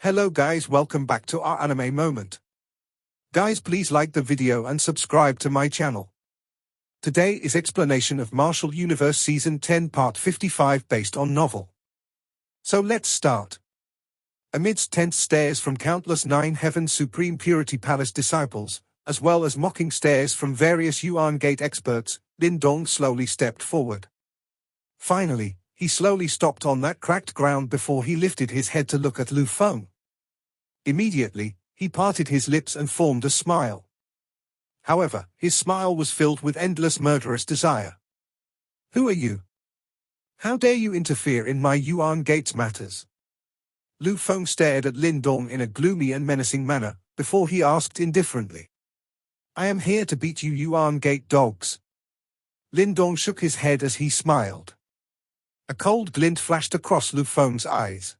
Hello guys, welcome back to our anime moment. Guys, please like the video and subscribe to my channel. Today is explanation of Martial Universe Season 10 Part 55 based on novel. So let's start. Amidst tense stares from countless Nine Heavens Supreme Purity Palace disciples, as well as mocking stares from various Yuan Gate experts, Lindong slowly stepped forward. Finally, he slowly stopped on that cracked ground before he lifted his head to look at Lu Feng. Immediately, he parted his lips and formed a smile. However, his smile was filled with endless murderous desire. Who are you? How dare you interfere in my Yuan Gate's matters? Lu Feng stared at Lindong in a gloomy and menacing manner, before he asked indifferently. I am here to beat you Yuan Gate dogs. Lindong shook his head as he smiled. A cold glint flashed across Lu Feng's eyes.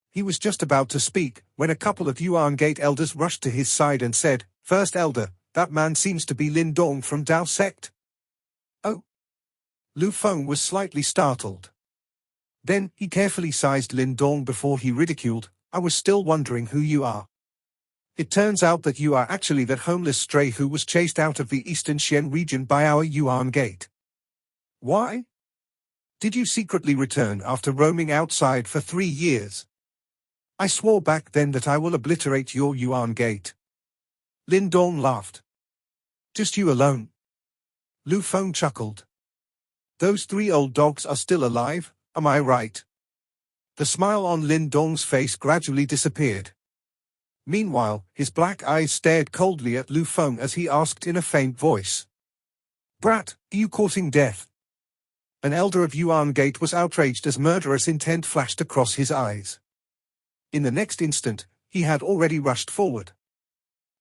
He was just about to speak, when a couple of Yuan Gate elders rushed to his side and said, First Elder, that man seems to be Lindong from Dao Sect. Oh. Lu Feng was slightly startled. Then, he carefully sized Lindong before he ridiculed, I was still wondering who you are. It turns out that you are actually that homeless stray who was chased out of the Eastern Xian region by our Yuan Gate. Why? Did you secretly return after roaming outside for 3 years? I swore back then that I will obliterate your Yuan Gate. Lindong laughed. Just you alone? Lu Feng chuckled. Those 3 old dogs are still alive, am I right? The smile on Lindong's face gradually disappeared. Meanwhile, his black eyes stared coldly at Lu Feng as he asked in a faint voice. Brat, are you courting death? An elder of Yuan Gate was outraged as murderous intent flashed across his eyes. In the next instant, he had already rushed forward.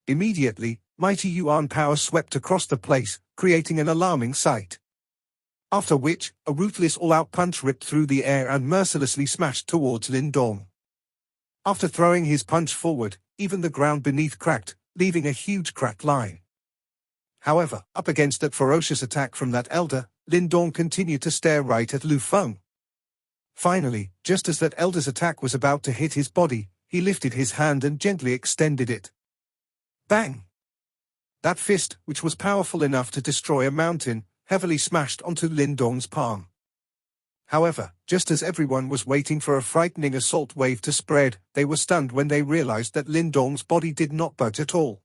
Immediately, mighty Yuan power swept across the place, creating an alarming sight. After which, a ruthless all-out punch ripped through the air and mercilessly smashed towards Lindong. After throwing his punch forward, even the ground beneath cracked, leaving a huge cracked line. However, up against that ferocious attack from that elder, Lindong continued to stare right at Lu Feng. Finally, just as that elder's attack was about to hit his body, he lifted his hand and gently extended it. Bang! That fist, which was powerful enough to destroy a mountain, heavily smashed onto Lindong's palm. However, just as everyone was waiting for a frightening assault wave to spread, they were stunned when they realized that Lindong's body did not budge at all.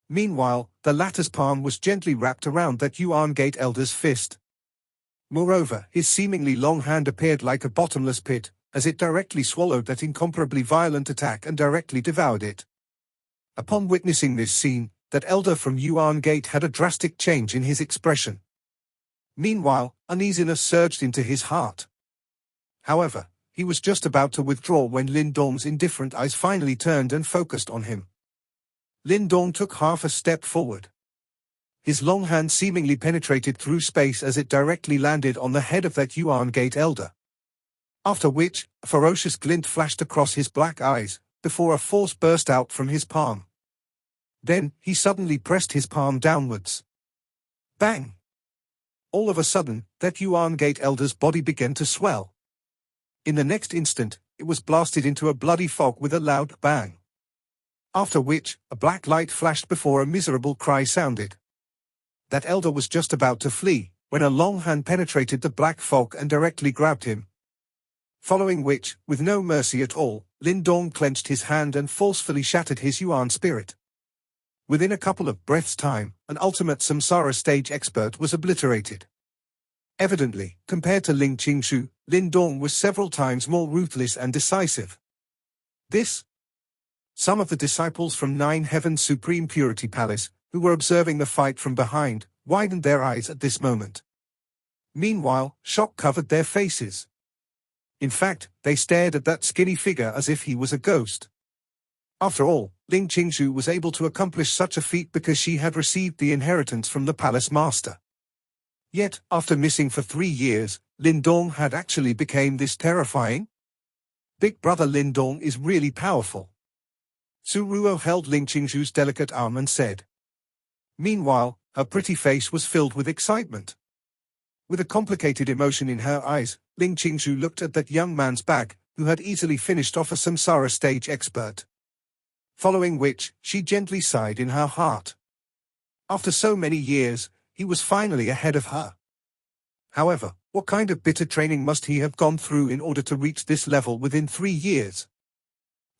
Meanwhile, the latter's palm was gently wrapped around that Yuan Gate elder's fist. Moreover, his seemingly long hand appeared like a bottomless pit, as it directly swallowed that incomparably violent attack and directly devoured it. Upon witnessing this scene, that elder from Yuan Gate had a drastic change in his expression. Meanwhile, uneasiness surged into his heart. However, he was just about to withdraw when Lindong's indifferent eyes finally turned and focused on him. Lindong took half a step forward. His long hand seemingly penetrated through space as it directly landed on the head of that Yuan Gate elder. After which, a ferocious glint flashed across his black eyes, before a force burst out from his palm. Then, he suddenly pressed his palm downwards. Bang! All of a sudden, that Yuan Gate elder's body began to swell. In the next instant, it was blasted into a bloody fog with a loud bang. After which, a black light flashed before a miserable cry sounded. That elder was just about to flee, when a long hand penetrated the black fog and directly grabbed him. Following which, with no mercy at all, Lindong clenched his hand and forcefully shattered his Yuan spirit. Within a couple of breaths' time, an ultimate samsara stage expert was obliterated. Evidently, compared to Ling Qingshu, Lindong was several times more ruthless and decisive. Some of the disciples from Nine Heavens Supreme Purity Palace, who were observing the fight from behind, widened their eyes at this moment. Meanwhile, shock covered their faces. In fact, they stared at that skinny figure as if he was a ghost. After all, Ling Qingshu was able to accomplish such a feat because she had received the inheritance from the palace master. Yet, after missing for 3 years, Lindong had actually become this terrifying? Big brother Lindong is really powerful. Su Ruo held Ling Qingshu's delicate arm and said. Meanwhile, her pretty face was filled with excitement. With a complicated emotion in her eyes, Ling Qingshu looked at that young man's back, who had easily finished off a samsara stage expert. Following which, she gently sighed in her heart. After so many years, he was finally ahead of her. However, what kind of bitter training must he have gone through in order to reach this level within 3 years?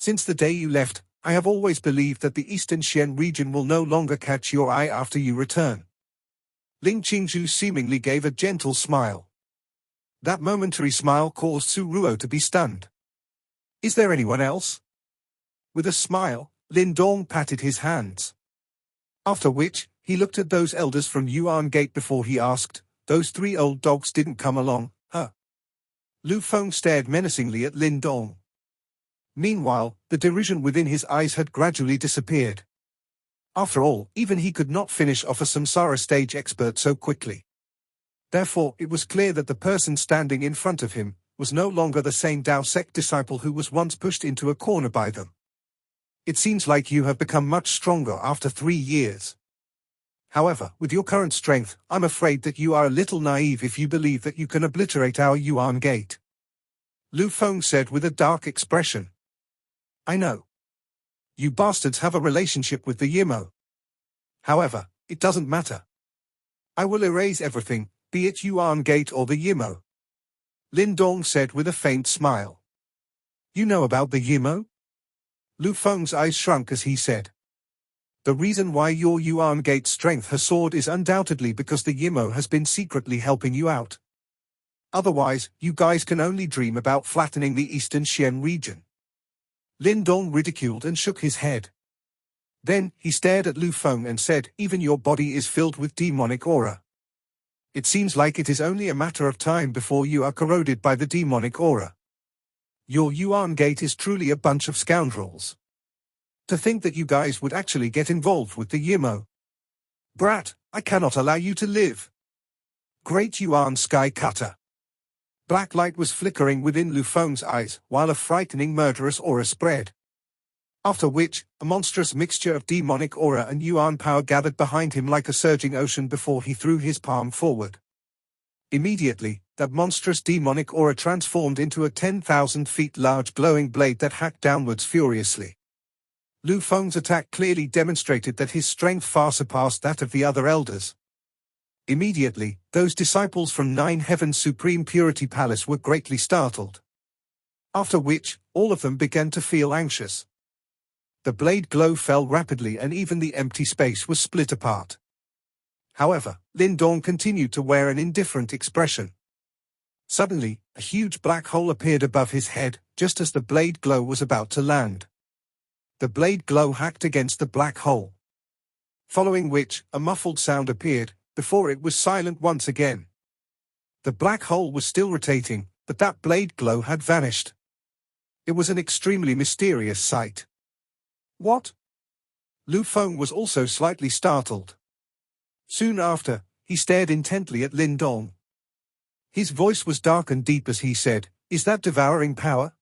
Since the day you left, I have always believed that the Eastern Xian region will no longer catch your eye after you return. Ling Qingzhu seemingly gave a gentle smile. That momentary smile caused Su Ruo to be stunned. Is there anyone else? With a smile, Lindong patted his hands. After which, he looked at those elders from Yuan Gate before he asked, those 3 old dogs didn't come along, huh? Lu Feng stared menacingly at Lindong. Meanwhile, the derision within his eyes had gradually disappeared. After all, even he could not finish off a samsara stage expert so quickly. Therefore, it was clear that the person standing in front of him was no longer the same Dao sect disciple who was once pushed into a corner by them. It seems like you have become much stronger after 3 years. However, with your current strength, I'm afraid that you are a little naive if you believe that you can obliterate our Yuan Gate. Lu Feng said with a dark expression. I know. You bastards have a relationship with the Yimo. However, it doesn't matter. I will erase everything, be it Yuan Gate or the Yimo. Lindong said with a faint smile. You know about the Yimo? Lu Feng's eyes shrunk as he said. The reason why your Yuan Gate strength has soared is undoubtedly because the Yimo has been secretly helping you out. Otherwise, you guys can only dream about flattening the Eastern Xian region. Lindong ridiculed and shook his head. Then, he stared at Lu Feng and said, even your body is filled with demonic aura. It seems like it is only a matter of time before you are corroded by the demonic aura. Your Yuan Gate is truly a bunch of scoundrels. To think that you guys would actually get involved with the Yimo. Brat, I cannot allow you to live. Great Yuan Sky Cutter. Black light was flickering within Lu Feng's eyes, while a frightening murderous aura spread. After which, a monstrous mixture of demonic aura and Yuan power gathered behind him like a surging ocean before he threw his palm forward. Immediately, that monstrous demonic aura transformed into a 10,000 feet large glowing blade that hacked downwards furiously. Lu Feng's attack clearly demonstrated that his strength far surpassed that of the other elders. Immediately, those disciples from 9 Heaven's Supreme Purity Palace were greatly startled. After which, all of them began to feel anxious. The blade glow fell rapidly and even the empty space was split apart. However, Lindong continued to wear an indifferent expression. Suddenly, a huge black hole appeared above his head, just as the blade glow was about to land. The blade glow hacked against the black hole. Following which, a muffled sound appeared, before it was silent once again. The black hole was still rotating, but that blade glow had vanished. It was an extremely mysterious sight. What? Lu Feng was also slightly startled. Soon after, he stared intently at Lindong. His voice was dark and deep as he said, is that devouring power?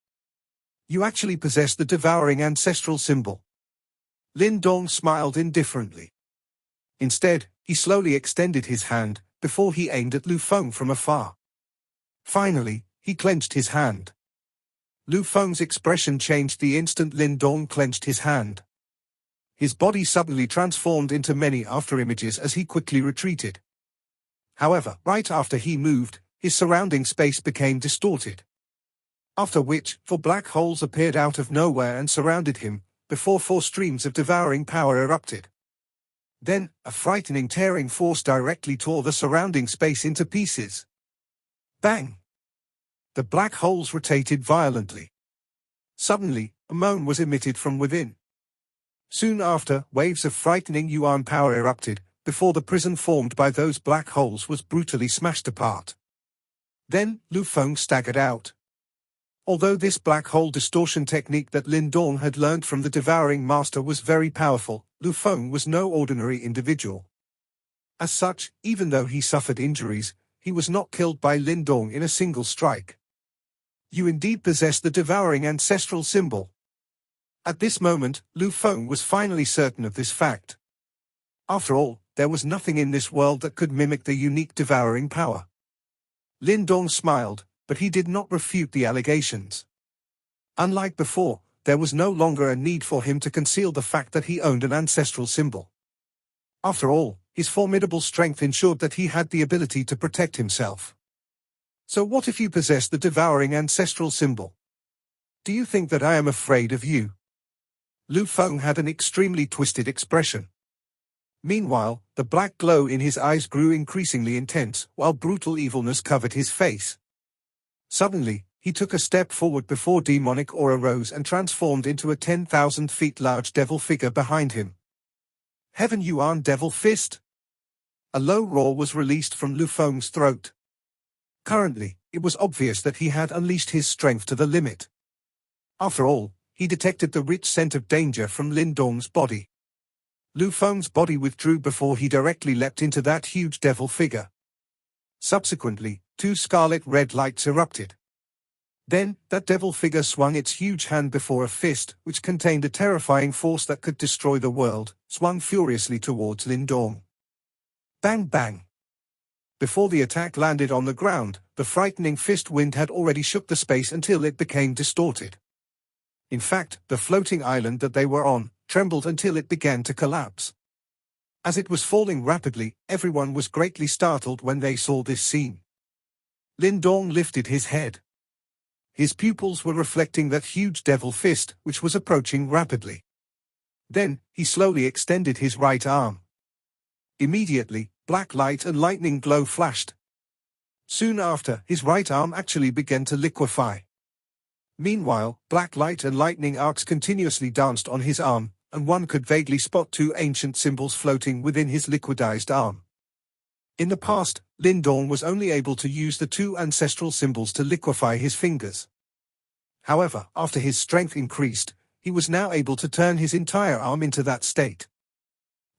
You actually possess the devouring ancestral symbol. Lindong smiled indifferently. Instead, he slowly extended his hand, before he aimed at Lu Feng from afar. Finally, he clenched his hand. Lu Feng's expression changed the instant Lindong clenched his hand. His body suddenly transformed into many after-images as he quickly retreated. However, right after he moved, his surrounding space became distorted. After which, 4 black holes appeared out of nowhere and surrounded him, before 4 streams of devouring power erupted. Then, a frightening tearing force directly tore the surrounding space into pieces. Bang! The black holes rotated violently. Suddenly, a moan was emitted from within. Soon after, waves of frightening Yuan power erupted, before the prison formed by those black holes was brutally smashed apart. Then, Lu Feng staggered out. Although this black hole distortion technique that Lindong had learned from the devouring master was very powerful, Lu Feng was no ordinary individual. As such, even though he suffered injuries, he was not killed by Lindong in a single strike. You indeed possess the devouring ancestral symbol. At this moment, Lu Feng was finally certain of this fact. After all, there was nothing in this world that could mimic the unique devouring power. Lindong smiled, but he did not refute the allegations. Unlike before, there was no longer a need for him to conceal the fact that he owned an ancestral symbol. After all, his formidable strength ensured that he had the ability to protect himself. So what if you possess the devouring ancestral symbol? Do you think that I am afraid of you? Lu Feng had an extremely twisted expression. Meanwhile, the black glow in his eyes grew increasingly intense, while brutal evilness covered his face. Suddenly, he took a step forward before demonic aura rose and transformed into a 10,000 feet large devil figure behind him. Heaven Yuan Devil Fist! A low roar was released from Lu Feng's throat. Currently, it was obvious that he had unleashed his strength to the limit. After all, he detected the rich scent of danger from Lindong's body. Lu Feng's body withdrew before he directly leapt into that huge devil figure. Subsequently, 2 scarlet red lights erupted. Then, that devil figure swung its huge hand before a fist, which contained a terrifying force that could destroy the world, swung furiously towards Lindong. Bang bang! Before the attack landed on the ground, the frightening fist wind had already shook the space until it became distorted. In fact, the floating island that they were on trembled until it began to collapse. As it was falling rapidly, everyone was greatly startled when they saw this scene. Lindong lifted his head. His pupils were reflecting that huge devil fist, which was approaching rapidly. Then, he slowly extended his right arm. Immediately, black light and lightning glow flashed. Soon after, his right arm actually began to liquefy. Meanwhile, black light and lightning arcs continuously danced on his arm, and one could vaguely spot 2 ancient symbols floating within his liquidized arm. In the past, Lindong was only able to use the 2 ancestral symbols to liquefy his fingers. However, after his strength increased, he was now able to turn his entire arm into that state.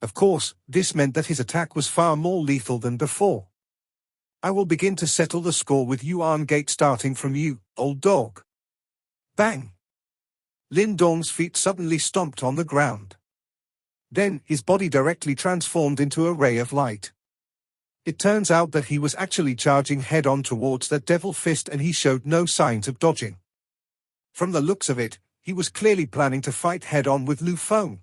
Of course, this meant that his attack was far more lethal than before. I will begin to settle the score with Yuan Gate starting from you, old dog. Bang! Lindong's feet suddenly stomped on the ground. Then, his body directly transformed into a ray of light. It turns out that he was actually charging head-on towards that devil fist, and he showed no signs of dodging. From the looks of it, he was clearly planning to fight head-on with Lu Feng.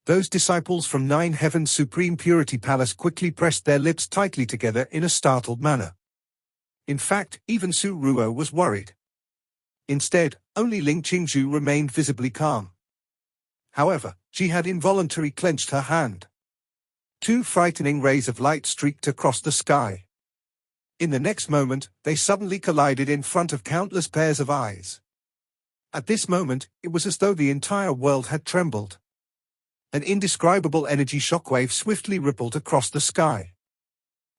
Those disciples from 9 Heaven's Supreme Purity Palace quickly pressed their lips tightly together in a startled manner. In fact, even Su Ruo was worried. Instead, only Ling Qingzhu remained visibly calm. However, she had involuntarily clenched her hand. 2 frightening rays of light streaked across the sky. In the next moment, they suddenly collided in front of countless pairs of eyes. At this moment, it was as though the entire world had trembled. An indescribable energy shockwave swiftly rippled across the sky.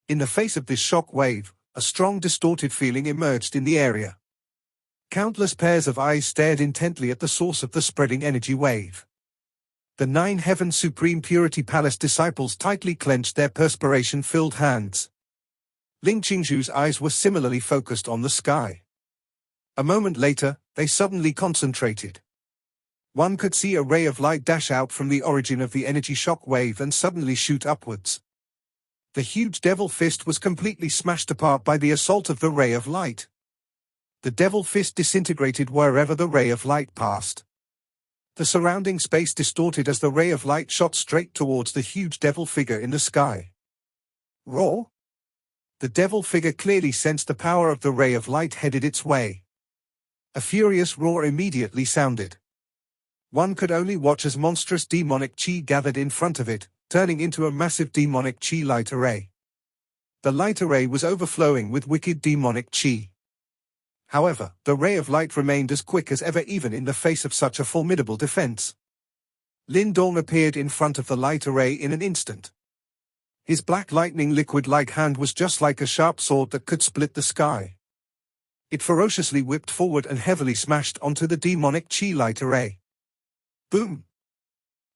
In the face of this shockwave, a strong distorted feeling emerged in the area. Countless pairs of eyes stared intently at the source of the spreading energy wave. The 9 Heaven's Supreme Purity Palace disciples tightly clenched their perspiration-filled hands. Ling Qingzhu's eyes were similarly focused on the sky. A moment later, they suddenly concentrated. One could see a ray of light dash out from the origin of the energy shock wave and suddenly shoot upwards. The huge devil fist was completely smashed apart by the assault of the ray of light. The devil fist disintegrated wherever the ray of light passed. The surrounding space distorted as the ray of light shot straight towards the huge devil figure in the sky. Roar! The devil figure clearly sensed the power of the ray of light headed its way. A furious roar immediately sounded. One could only watch as monstrous demonic chi gathered in front of it, turning into a massive demonic chi light array. The light array was overflowing with wicked demonic chi. However, the ray of light remained as quick as ever even in the face of such a formidable defense. Lindong appeared in front of the light array in an instant. His black lightning liquid-like hand was just like a sharp sword that could split the sky. It ferociously whipped forward and heavily smashed onto the demonic chi light array. Boom!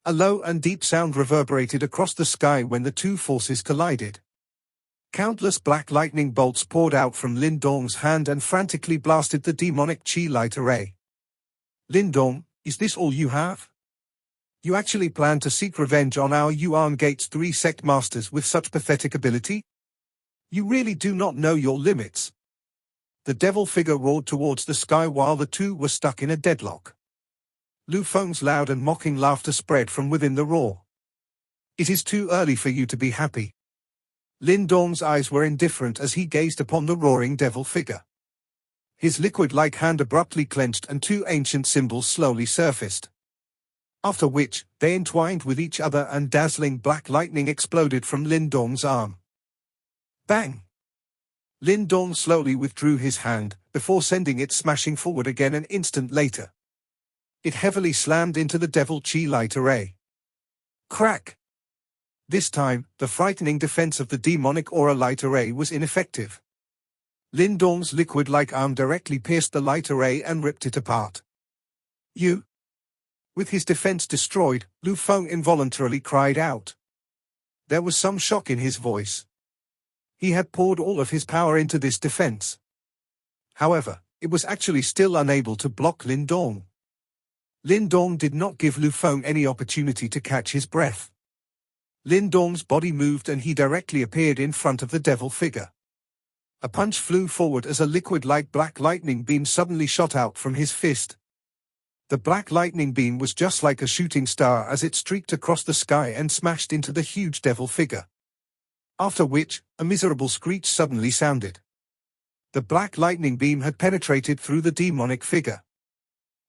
A low and deep sound reverberated across the sky when the 2 forces collided. Countless black lightning bolts poured out from Lindong's hand and frantically blasted the demonic chi light array. Lindong, is this all you have? You actually plan to seek revenge on our Yuan Gate's 3 sect masters with such pathetic ability? You really do not know your limits. The devil figure roared towards the sky while the two were stuck in a deadlock. Lu Feng's loud and mocking laughter spread from within the roar. It is too early for you to be happy. Lindong's eyes were indifferent as he gazed upon the roaring devil figure. His liquid-like hand abruptly clenched and two ancient symbols slowly surfaced. After which, they entwined with each other and dazzling black lightning exploded from Lindong's arm. Bang! Lindong slowly withdrew his hand, before sending it smashing forward again an instant later. It heavily slammed into the devil chi light array. Crack! This time, the frightening defense of the demonic aura light array was ineffective. Lindong's liquid-like arm directly pierced the light array and ripped it apart. You! With his defense destroyed, Lu Feng involuntarily cried out. There was some shock in his voice. He had poured all of his power into this defense. However, it was actually still unable to block Lindong. Lindong did not give Lu Feng any opportunity to catch his breath. Lindong's body moved and he directly appeared in front of the devil figure. A punch flew forward as a liquid-like black lightning beam suddenly shot out from his fist. The black lightning beam was just like a shooting star as it streaked across the sky and smashed into the huge devil figure. After which, a miserable screech suddenly sounded. The black lightning beam had penetrated through the demonic figure.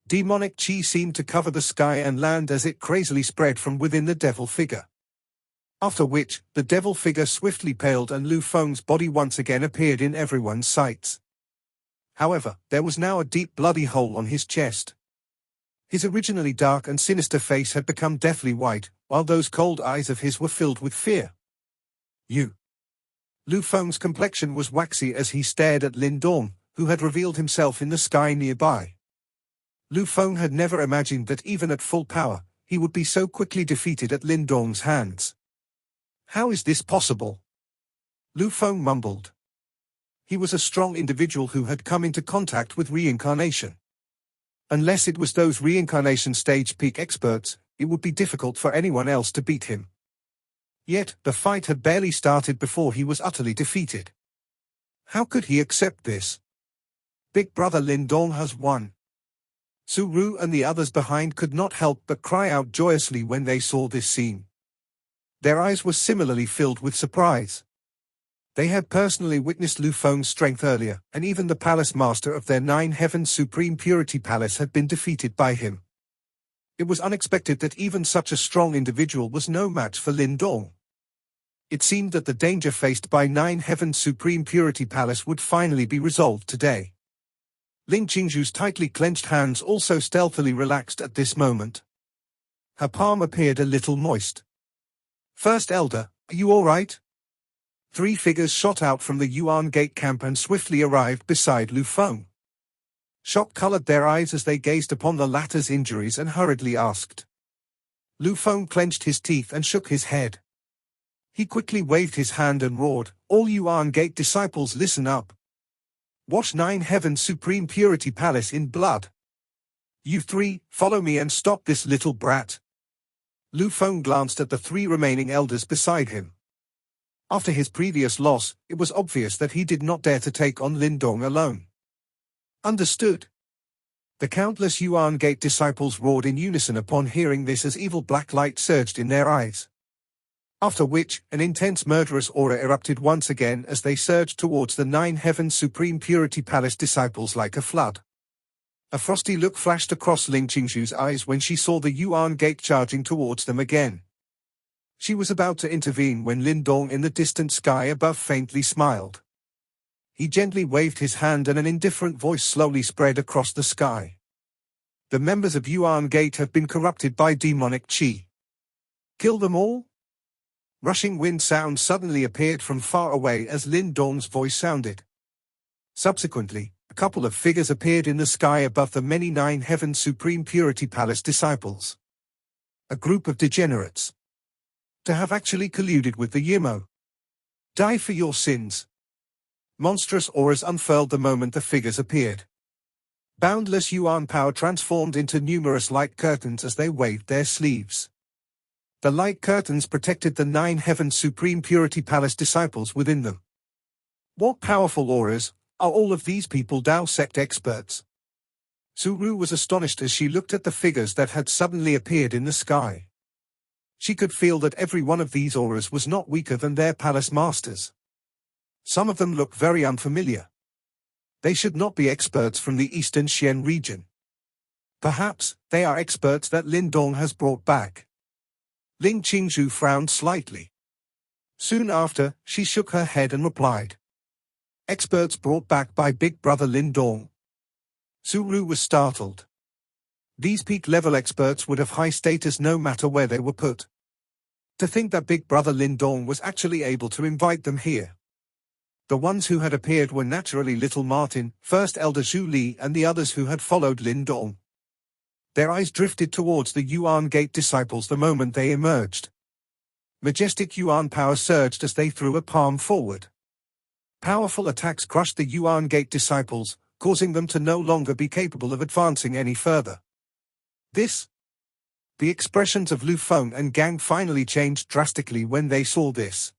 Demonic chi seemed to cover the sky and land as it crazily spread from within the devil figure. After which, the devil figure swiftly paled and Lu Feng's body once again appeared in everyone's sights. However, there was now a deep bloody hole on his chest. His originally dark and sinister face had become deathly white, while those cold eyes of his were filled with fear. You! Lu Feng's complexion was waxy as he stared at Lindong, who had revealed himself in the sky nearby. Lu Feng had never imagined that even at full power, he would be so quickly defeated at Lindong's hands. How is this possible? Lu Feng mumbled. He was a strong individual who had come into contact with reincarnation. Unless it was those reincarnation stage peak experts, it would be difficult for anyone else to beat him. Yet, the fight had barely started before he was utterly defeated. How could he accept this? Big brother Lindong has won. Su Ru and the others behind could not help but cry out joyously when they saw this scene. Their eyes were similarly filled with surprise. They had personally witnessed Lu Feng's strength earlier, and even the palace master of their Nine Heavens Supreme Purity Palace had been defeated by him. It was unexpected that even such a strong individual was no match for Lindong. It seemed that the danger faced by Nine Heavens Supreme Purity Palace would finally be resolved today. Ling Qingzhu's tightly clenched hands also stealthily relaxed at this moment. Her palm appeared a little moist. First Elder, are you all right? Three figures shot out from the Yuan Gate camp and swiftly arrived beside Lu Feng. Shock colored their eyes as they gazed upon the latter's injuries and hurriedly asked. Lu Feng clenched his teeth and shook his head. He quickly waved his hand and roared, "All Yuan Gate disciples listen up. Wash Nine Heavens Supreme Purity Palace in blood. You three, follow me and stop this little brat." Lu Feng glanced at the three remaining elders beside him. After his previous loss, it was obvious that he did not dare to take on Lindong alone. Understood. The countless Yuan Gate disciples roared in unison upon hearing this as evil black light surged in their eyes. After which, an intense murderous aura erupted once again as they surged towards the Nine Heavens Supreme Purity Palace disciples like a flood. A frosty look flashed across Ling Qingzhu's eyes when she saw the Yuan Gate charging towards them again. She was about to intervene when Lindong in the distant sky above faintly smiled. He gently waved his hand and an indifferent voice slowly spread across the sky. The members of Yuan Gate have been corrupted by demonic chi. Kill them all? Rushing wind sounds suddenly appeared from far away as Lindong's voice sounded. Subsequently, a couple of figures appeared in the sky above the many Nine Heavens Supreme Purity Palace disciples. A group of degenerates. To have actually colluded with the Yimo. Die for your sins. Monstrous auras unfurled the moment the figures appeared. Boundless Yuan power transformed into numerous light curtains as they waved their sleeves. The light curtains protected the Nine Heavens Supreme Purity Palace disciples within them. What powerful auras, Are all of these people Dao sect experts? Suru was astonished as she looked at the figures that had suddenly appeared in the sky. She could feel that every one of these auras was not weaker than their palace masters. Some of them looked very unfamiliar. They should not be experts from the eastern Xian region. Perhaps, they are experts that Lindong has brought back. Ling Qingzhu frowned slightly. Soon after, she shook her head and replied. Experts brought back by Big Brother Lindong. Suru was startled. These peak-level experts would have high status no matter where they were put. To think that Big Brother Lindong was actually able to invite them here. The ones who had appeared were naturally Little Martin, First Elder Zhu Li and the others who had followed Lindong. Their eyes drifted towards the Yuan Gate disciples the moment they emerged. Majestic Yuan power surged as they threw a palm forward. Powerful attacks crushed the Yuan Gate disciples, causing them to no longer be capable of advancing any further. The expressions of Lu Feng and Gang finally changed drastically when they saw this.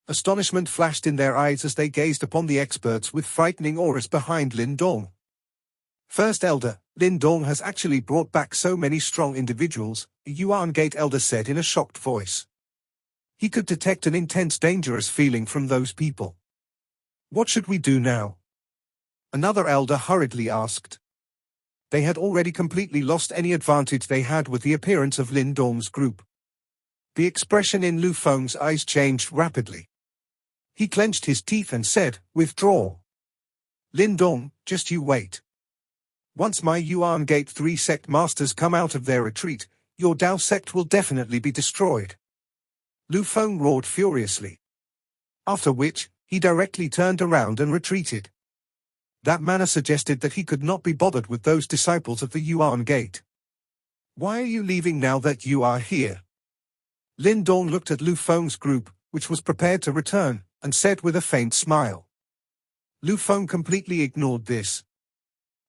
Astonishment flashed in their eyes as they gazed upon the experts with frightening auras behind Lindong. First Elder, Lindong has actually brought back so many strong individuals, a Yuan Gate Elder said in a shocked voice. He could detect an intense dangerous feeling from those people. What should we do now? Another elder hurriedly asked. They had already completely lost any advantage they had with the appearance of Lindong's group. The expression in Lu Feng's eyes changed rapidly. He clenched his teeth and said, "Withdraw. Lindong, just you wait. Once my Yuan Gate 3 sect masters come out of their retreat, your Dao sect will definitely be destroyed." Lu Feng roared furiously. After which, he directly turned around and retreated. That manner suggested that he could not be bothered with those disciples of the Yuan Gate. "Why are you leaving now that you are here?" Lindong looked at Lu Feng's group, which was prepared to return, and said with a faint smile. Lu Feng completely ignored this.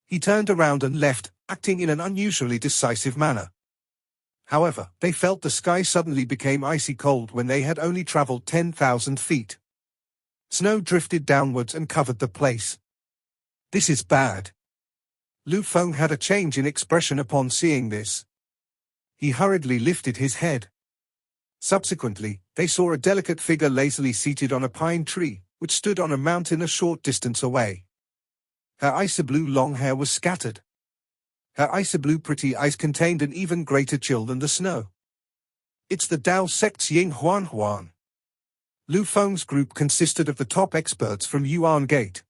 He turned around and left, acting in an unusually decisive manner. However, they felt the sky suddenly became icy cold when they had only traveled 10,000 feet. Snow drifted downwards and covered the place. This is bad. Lu Feng had a change in expression upon seeing this. He hurriedly lifted his head. Subsequently, they saw a delicate figure lazily seated on a pine tree, which stood on a mountain a short distance away. Her icy blue long hair was scattered. Her icy blue pretty eyes contained an even greater chill than the snow. It's the Dao sect's Ying Huan Huan. Lu Feng's group consisted of the top experts from Yuan Gate.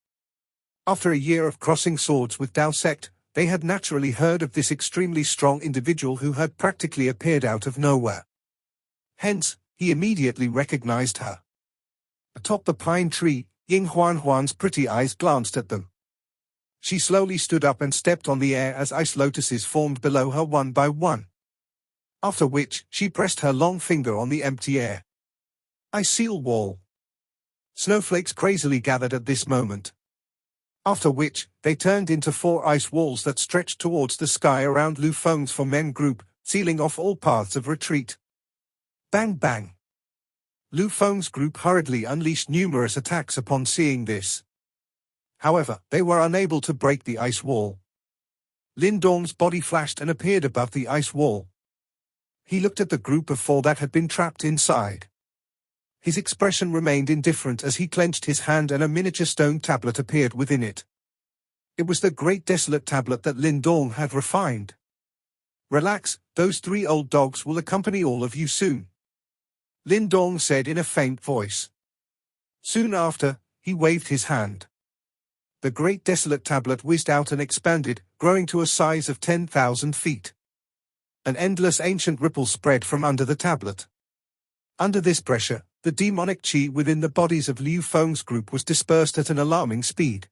After a year of crossing swords with Dao sect, they had naturally heard of this extremely strong individual who had practically appeared out of nowhere. Hence, he immediately recognized her. Atop the pine tree, Ying Huan Huan's pretty eyes glanced at them. She slowly stood up and stepped on the air as ice lotuses formed below her one by one. After which, she pressed her long finger on the empty air. Ice seal wall. Snowflakes crazily gathered at this moment. After which, they turned into 4 ice walls that stretched towards the sky around Lu Feng's For Men group, sealing off all paths of retreat. Bang bang. Lu Feng's group hurriedly unleashed numerous attacks upon seeing this. However, they were unable to break the ice wall. Lindong's body flashed and appeared above the ice wall. He looked at the group of 4 that had been trapped inside. His expression remained indifferent as he clenched his hand and a miniature stone tablet appeared within it. It was the great desolate tablet that Lindong had refined. "Relax, those 3 old dogs will accompany all of you soon," Lindong said in a faint voice. Soon after, he waved his hand. The great desolate tablet whizzed out and expanded, growing to a size of 10,000 feet. An endless ancient ripple spread from under the tablet. Under this pressure, the demonic qi within the bodies of Lu Feng's group was dispersed at an alarming speed.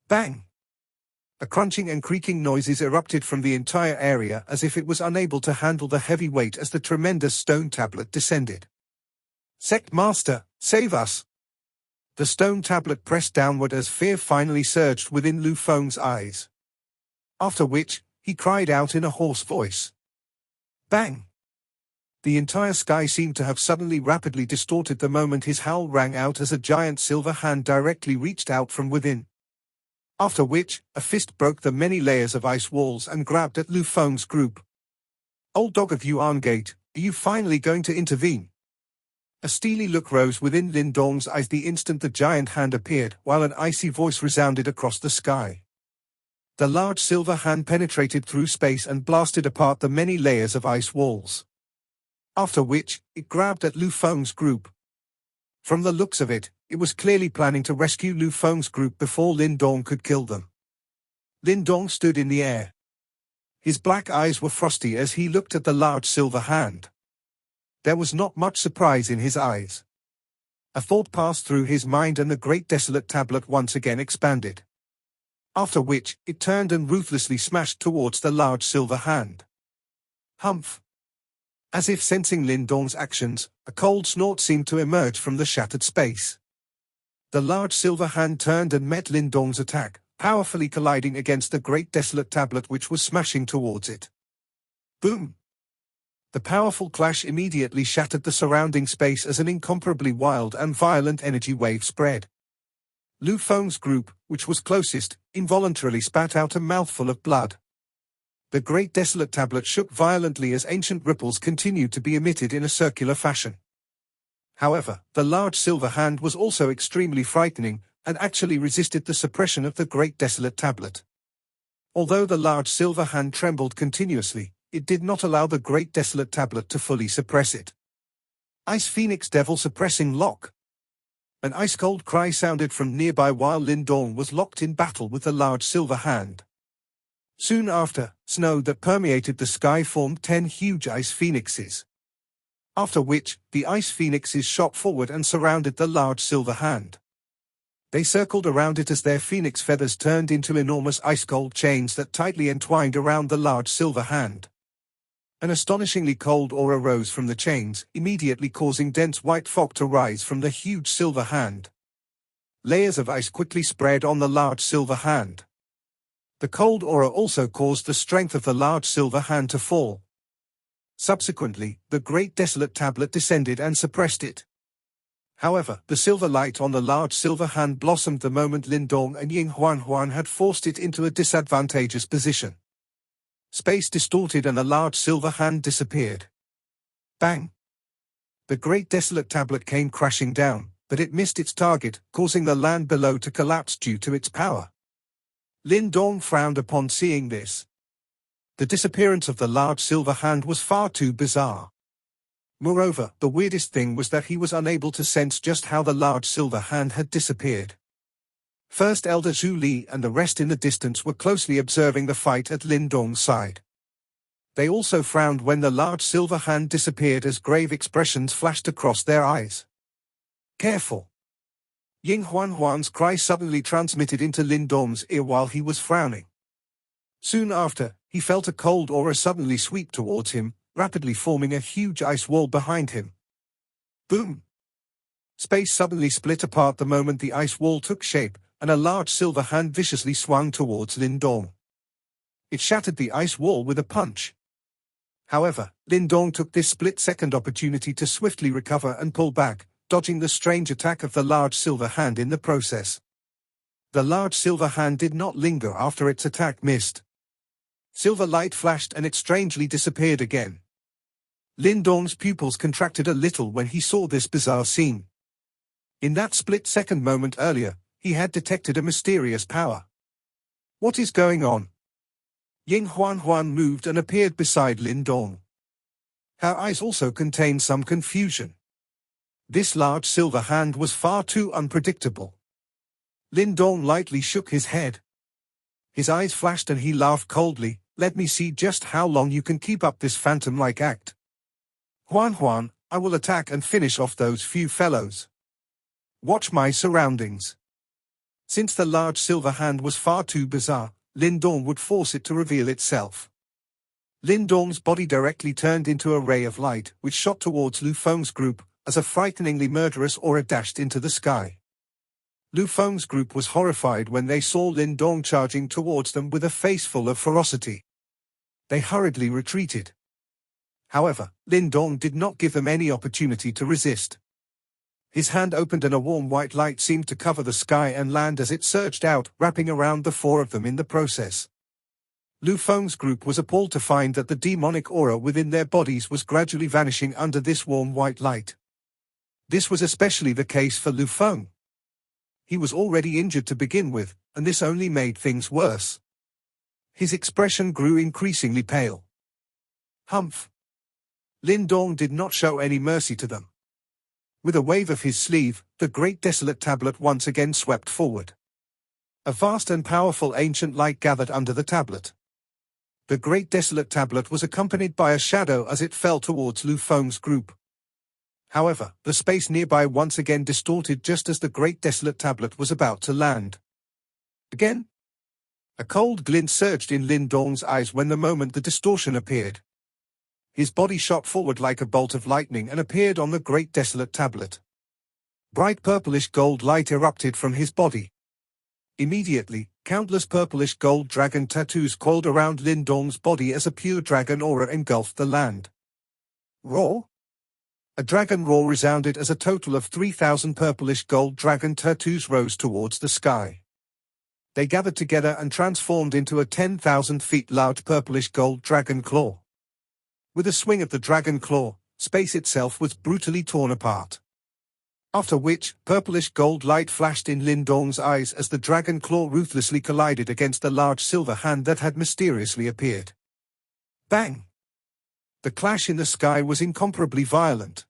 Bang! A crunching and creaking noises erupted from the entire area as if it was unable to handle the heavy weight as the tremendous stone tablet descended. "Sect Master, save us!" The stone tablet pressed downward as fear finally surged within Lu Feng's eyes. After which, he cried out in a hoarse voice. Bang! The entire sky seemed to have suddenly rapidly distorted the moment his howl rang out as a giant silver hand directly reached out from within. After which, a fist broke the many layers of ice walls and grabbed at Lu Feng's group. "Old dog of Yuan Gate, are you finally going to intervene?" A steely look rose within Lindong's eyes the instant the giant hand appeared, while an icy voice resounded across the sky. The large silver hand penetrated through space and blasted apart the many layers of ice walls. After which, it grabbed at Lu Feng's group. From the looks of it, it was clearly planning to rescue Lu Feng's group before Lindong could kill them. Lindong stood in the air. His black eyes were frosty as he looked at the large silver hand. There was not much surprise in his eyes. A thought passed through his mind and the great desolate tablet once again expanded. After which, it turned and ruthlessly smashed towards the large silver hand. Humph! As if sensing Lindong's actions, a cold snort seemed to emerge from the shattered space. The large silver hand turned and met Lindong's attack, powerfully colliding against the great desolate tablet which was smashing towards it. Boom! The powerful clash immediately shattered the surrounding space as an incomparably wild and violent energy wave spread. Lu Feng's group, which was closest, involuntarily spat out a mouthful of blood. The great desolate tablet shook violently as ancient ripples continued to be emitted in a circular fashion. However, the large silver hand was also extremely frightening, and actually resisted the suppression of the great desolate tablet. Although the large silver hand trembled continuously, it did not allow the great desolate tablet to fully suppress it. Ice Phoenix Devil Suppressing Lock. An ice-cold cry sounded from nearby while Lindong was locked in battle with the large silver hand. Soon after, snow that permeated the sky formed 10 huge ice phoenixes. After which, the ice phoenixes shot forward and surrounded the large silver hand. They circled around it as their phoenix feathers turned into enormous ice-cold chains that tightly entwined around the large silver hand. An astonishingly cold aura rose from the chains, immediately causing dense white fog to rise from the huge silver hand. Layers of ice quickly spread on the large silver hand. The cold aura also caused the strength of the large silver hand to fall. Subsequently, the great desolate tablet descended and suppressed it. However, the silver light on the large silver hand blossomed the moment Lindong and Ying Huan had forced it into a disadvantageous position. Space distorted and the large silver hand disappeared. Bang! The great desolate tablet came crashing down, but it missed its target, causing the land below to collapse due to its power. Lindong frowned upon seeing this. The disappearance of the large silver hand was far too bizarre. Moreover, the weirdest thing was that he was unable to sense just how the large silver hand had disappeared. First Elder Zhu Li and the rest in the distance were closely observing the fight at Lindong's side. They also frowned when the large silver hand disappeared as grave expressions flashed across their eyes. Careful! Ying Huan's cry suddenly transmitted into Lindong's ear while he was frowning. Soon after, he felt a cold aura suddenly sweep towards him, rapidly forming a huge ice wall behind him. Boom! Space suddenly split apart the moment the ice wall took shape, and a large silver hand viciously swung towards Lindong. It shattered the ice wall with a punch. However, Lindong took this split-second opportunity to swiftly recover and pull back, dodging the strange attack of the large silver hand in the process. The large silver hand did not linger after its attack missed. Silver light flashed and it strangely disappeared again. Lindong's pupils contracted a little when he saw this bizarre scene. In that split-second moment earlier, he had detected a mysterious power. What is going on? Ying Huan moved and appeared beside Lindong. Her eyes also contained some confusion. This large silver hand was far too unpredictable. Lindong lightly shook his head. His eyes flashed and he laughed coldly. Let me see just how long you can keep up this phantom-like act. Huan, I will attack and finish off those few fellows. Watch my surroundings. Since the large silver hand was far too bizarre, Lindong would force it to reveal itself. Lindong's body directly turned into a ray of light, which shot towards Lu Feng's group, as a frighteningly murderous aura dashed into the sky. Lu Feng's group was horrified when they saw Lindong charging towards them with a face full of ferocity. They hurriedly retreated. However, Lindong did not give them any opportunity to resist. His hand opened and a warm white light seemed to cover the sky and land as it surged out, wrapping around the four of them in the process. Lu Feng's group was appalled to find that the demonic aura within their bodies was gradually vanishing under this warm white light. This was especially the case for Lu Feng. He was already injured to begin with, and this only made things worse. His expression grew increasingly pale. Humph! Lindong did not show any mercy to them. With a wave of his sleeve, the great desolate tablet once again swept forward. A vast and powerful ancient light gathered under the tablet. The great desolate tablet was accompanied by a shadow as it fell towards Lu Feng's group. However, the space nearby once again distorted just as the great desolate tablet was about to land. Again? A cold glint surged in Lindong's eyes when the moment the distortion appeared. His body shot forward like a bolt of lightning and appeared on the great desolate tablet. Bright purplish gold light erupted from his body. Immediately, countless purplish gold dragon tattoos coiled around Lindong's body as a pure dragon aura engulfed the land. Roar? A dragon roar resounded as a total of 3,000 purplish gold dragon tattoos rose towards the sky. They gathered together and transformed into a 10,000 feet large purplish gold dragon claw. With a swing of the dragon claw, space itself was brutally torn apart. After which, purplish gold light flashed in Lindong's eyes as the dragon claw ruthlessly collided against the large silver hand that had mysteriously appeared. Bang! The clash in the sky was incomparably violent.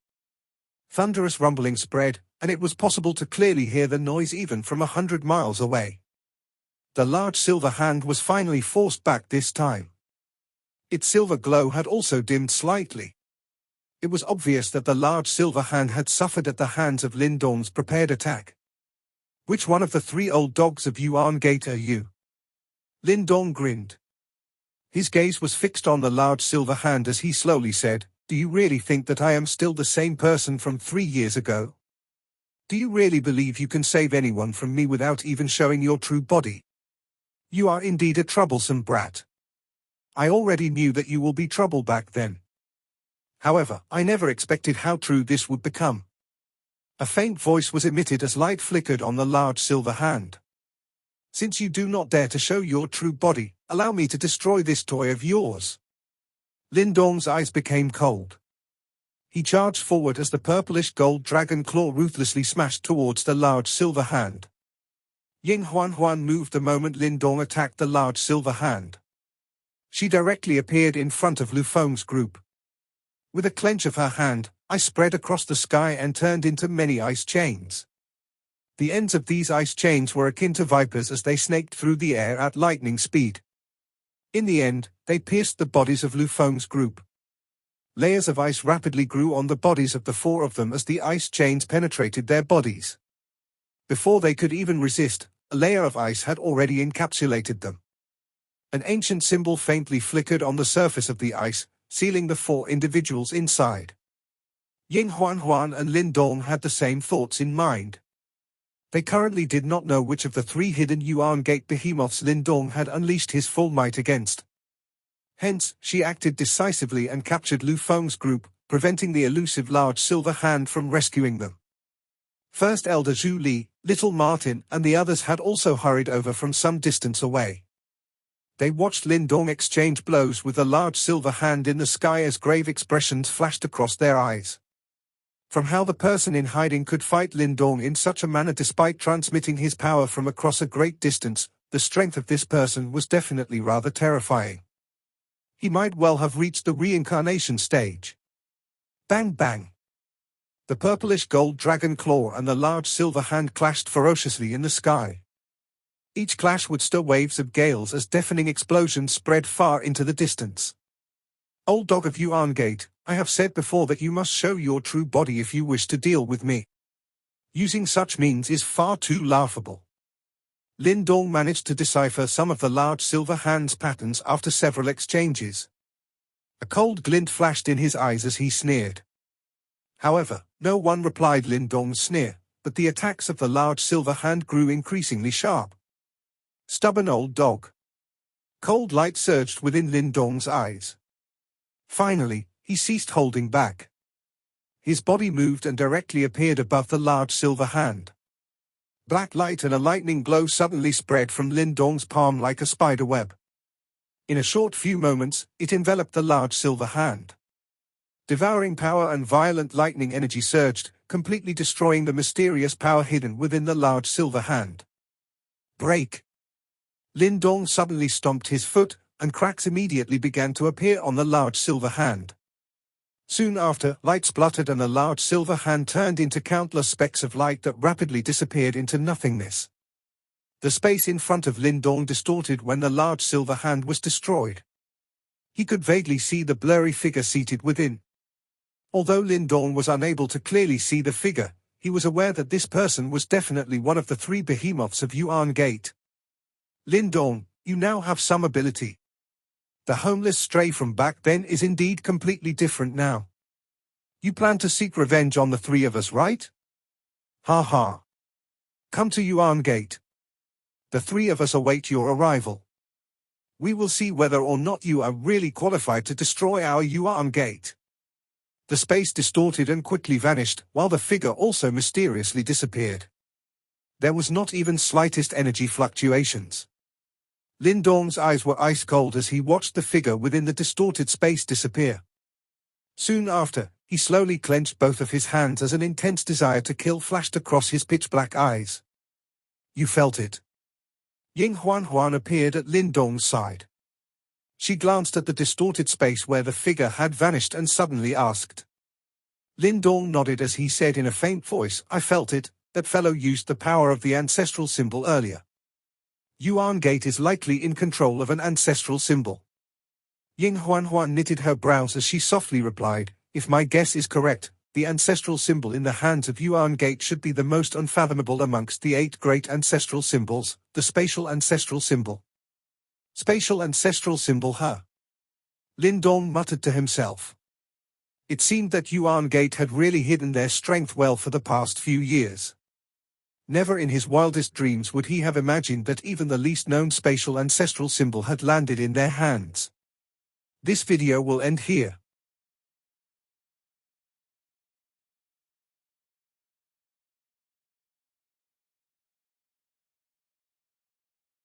Thunderous rumbling spread, and it was possible to clearly hear the noise even from 100 miles away. The large silver hand was finally forced back this time. Its silver glow had also dimmed slightly. It was obvious that the large silver hand had suffered at the hands of Lindong's prepared attack. Which one of the three old dogs of Yuan Gate are you? Lindong grinned. His gaze was fixed on the large silver hand as he slowly said, "Do you really think that I am still the same person from 3 years ago? Do you really believe you can save anyone from me without even showing your true body? You are indeed a troublesome brat. I already knew that you will be trouble back then. However, I never expected how true this would become." A faint voice was emitted as light flickered on the large silver hand. "Since you do not dare to show your true body, allow me to destroy this toy of yours." Lindong's eyes became cold. He charged forward as the purplish gold dragon claw ruthlessly smashed towards the large silver hand. Ying Huan moved the moment Lindong attacked the large silver hand. She directly appeared in front of Lu Feng's group. With a clench of her hand, ice spread across the sky and turned into many ice chains. The ends of these ice chains were akin to vipers as they snaked through the air at lightning speed. In the end, they pierced the bodies of Lu Feng's group. Layers of ice rapidly grew on the bodies of the four of them as the ice chains penetrated their bodies. Before they could even resist, a layer of ice had already encapsulated them. An ancient symbol faintly flickered on the surface of the ice, sealing the four individuals inside. Ying Huan and Lindong had the same thoughts in mind. They currently did not know which of the three hidden Yuan Gate behemoths Lindong had unleashed his full might against. Hence, she acted decisively and captured Lu Feng's group, preventing the elusive large silver hand from rescuing them. First Elder Zhu Li, Little Martin, and the others had also hurried over from some distance away. They watched Lindong exchange blows with the large silver hand in the sky as grave expressions flashed across their eyes. From how the person in hiding could fight Lindong in such a manner despite transmitting his power from across a great distance, the strength of this person was definitely rather terrifying. He might well have reached the reincarnation stage. Bang bang! The purplish gold dragon claw and the large silver hand clashed ferociously in the sky. Each clash would stir waves of gales as deafening explosions spread far into the distance. Old dog of Yuan Gate, I have said before that you must show your true body if you wish to deal with me. Using such means is far too laughable. Lindong managed to decipher some of the large silver hand's patterns after several exchanges. A cold glint flashed in his eyes as he sneered. However, no one replied Lindong's sneer, but the attacks of the large silver hand grew increasingly sharp. Stubborn old dog. Cold light surged within Lindong's eyes. Finally, he ceased holding back. His body moved and directly appeared above the large silver hand. Black light and a lightning glow suddenly spread from Lindong's palm like a spider web. In a short few moments, it enveloped the large silver hand. Devouring power and violent lightning energy surged, completely destroying the mysterious power hidden within the large silver hand. Break! Lindong suddenly stomped his foot, and cracks immediately began to appear on the large silver hand. Soon after, light spluttered and the large silver hand turned into countless specks of light that rapidly disappeared into nothingness. The space in front of Lindong distorted when the large silver hand was destroyed. He could vaguely see the blurry figure seated within. Although Lindong was unable to clearly see the figure, he was aware that this person was definitely one of the three behemoths of Yuan Gate. Lindong, you now have some ability. The homeless stray from back then is indeed completely different now. You plan to seek revenge on the three of us, right? Ha ha. Come to Yuan Gate. The three of us await your arrival. We will see whether or not you are really qualified to destroy our Yuan Gate. The space distorted and quickly vanished, while the figure also mysteriously disappeared. There was not even slightest energy fluctuations. Lindong's eyes were ice cold as he watched the figure within the distorted space disappear. Soon after, he slowly clenched both of his hands as an intense desire to kill flashed across his pitch-black eyes. You felt it. Ying Huan appeared at Lindong's side. She glanced at the distorted space where the figure had vanished and suddenly asked. Lindong nodded as he said in a faint voice, I felt it, that fellow used the power of the ancestral symbol earlier. Yuan Gate is likely in control of an ancestral symbol. Ying Huan knitted her brows as she softly replied, if my guess is correct, the ancestral symbol in the hands of Yuan Gate should be the most unfathomable amongst the 8 great ancestral symbols, the spatial ancestral symbol. Spatial ancestral symbol, huh? Lindong muttered to himself. It seemed that Yuan Gate had really hidden their strength well for the past few years. Never in his wildest dreams would he have imagined that even the least known spatial ancestral symbol had landed in their hands. This video will end here.